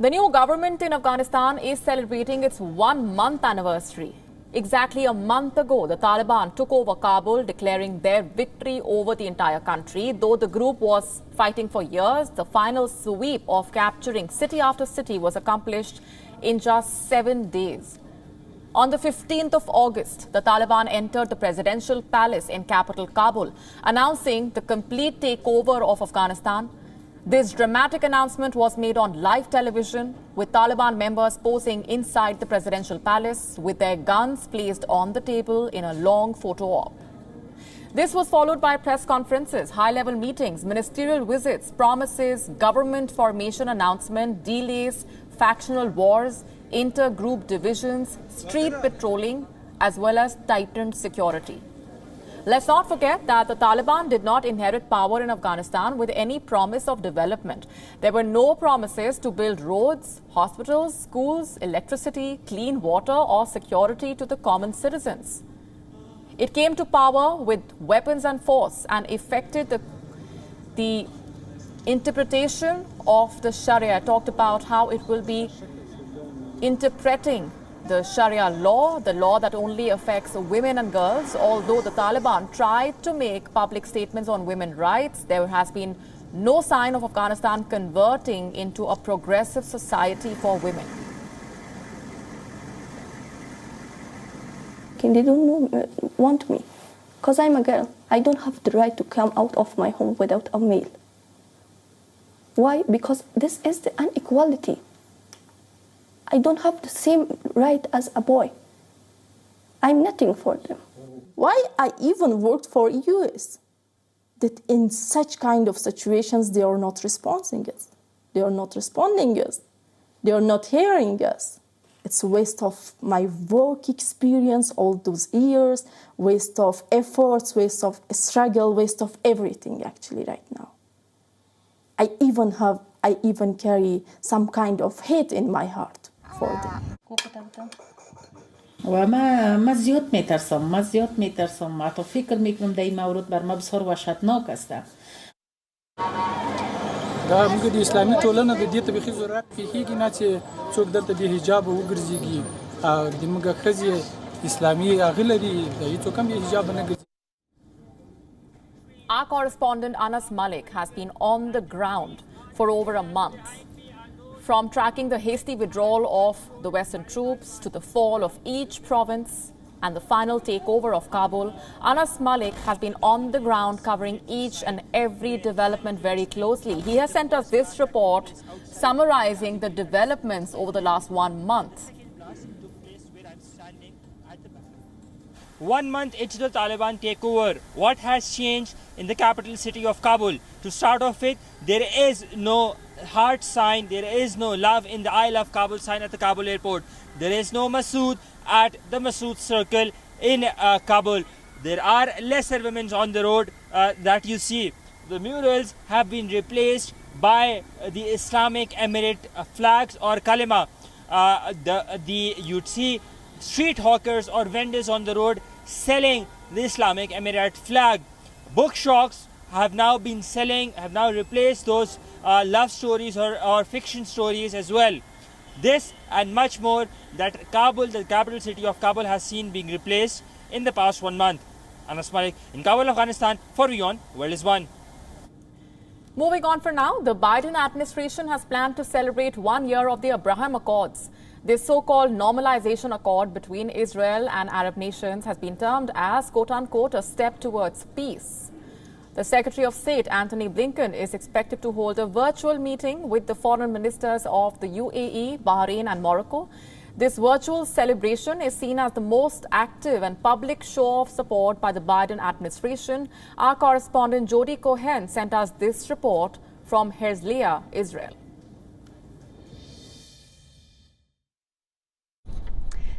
The new government in Afghanistan is celebrating its 1-month anniversary. Exactly a month ago, the Taliban took over Kabul, declaring their victory over the entire country. Though the group was fighting for years, the final sweep of capturing city after city was accomplished in just 7 days. On the 15th of August, the Taliban entered the presidential palace in capital Kabul, announcing the complete takeover of Afghanistan. This dramatic announcement was made on live television, with Taliban members posing inside the presidential palace with their guns placed on the table in a long photo op. This was followed by press conferences, high-level meetings, ministerial visits, promises, government formation announcement, delays, factional wars, inter-group divisions, street patrolling, as well as tightened security. Let's not forget that the Taliban did not inherit power in Afghanistan with any promise of development. There were no promises to build roads, hospitals, schools, electricity, clean water, or security to the common citizens. It came to power with weapons and force and effected the interpretation of the Sharia. I talked about how it will be interpreting the Sharia law, the law that only affects women and girls. Although the Taliban tried to make public statements on women's rights, there has been no sign of Afghanistan converting into a progressive society for women. They don't want me because I'm a girl. I don't have the right to come out of my home without a male. Why? Because this is the inequality. I don't have the same right as a boy. I'm nothing for them. Why I even worked for US? That in such kind of situations they are not responding us. They are not responding us. They are not hearing us. It's a waste of my work experience, all those years, waste of efforts, waste of struggle, waste of everything actually right now. I even carry some kind of hate in my heart for them. ما زیاد میترسم ما تو فکر میکنم در این مورد بر ما بسیار وحشتناک است. دا موږ د اسلامي ټولنه د دې طبيخي ضرورت پیږي نه چې څوک دلته د حجاب وګرځيږي او د موږ خزي اسلامي اغلري د هیڅ کوم حجاب نه ګرځي. Our correspondent Anas Malik has been on the ground for over a month. From tracking the hasty withdrawal of the Western troops to the fall of each province and the final takeover of Kabul, Anas Malik has been on the ground covering each and every development very closely. He has sent us this report summarizing the developments over the last 1 month. 1 month into the Taliban takeover, what has changed in the capital city of Kabul? To start off with, there is no heart sign, there is no love in the I love Kabul sign at the Kabul airport. There is no Masood at the Masood circle in Kabul. There are lesser women on the road that you see. The murals have been replaced by the Islamic Emirate flags or kalima. You'd see street hawkers or vendors on the road selling the Islamic Emirate flag. Bookshops have now been selling, have now replaced those love stories or fiction stories as well. This and much more that Kabul, the capital city of Kabul, has seen being replaced in the past 1 month. Anas Malik in Kabul, Afghanistan for WION World is One. Moving on for now, the Biden administration has planned to celebrate 1 year of the Abraham Accords. This so-called normalization accord between Israel and Arab nations has been termed as, quote-unquote, a step towards peace. The Secretary of State, Antony Blinken, is expected to hold a virtual meeting with the foreign ministers of the UAE, Bahrain and Morocco. This virtual celebration is seen as the most active and public show of support by the Biden administration. Our correspondent Jody Cohen sent us this report from Herzliya, Israel.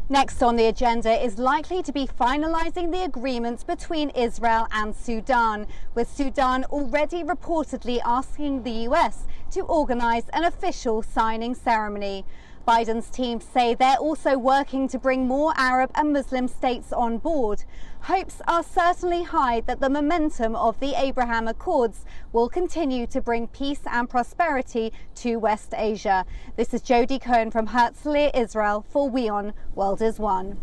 Next on the agenda is likely to be finalising the agreements between Israel and Sudan, with Sudan already reportedly asking the US to organise an official signing ceremony. Biden's team say they're also working to bring more Arab and Muslim states on board. Hopes are certainly high that the momentum of the Abraham Accords will continue to bring peace and prosperity to West Asia. This is Jodie Cohen from Herzliya, Israel for WION World is One.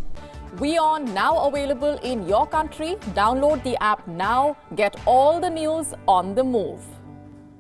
WION now available in your country. Download the app now. Get all the news on the move.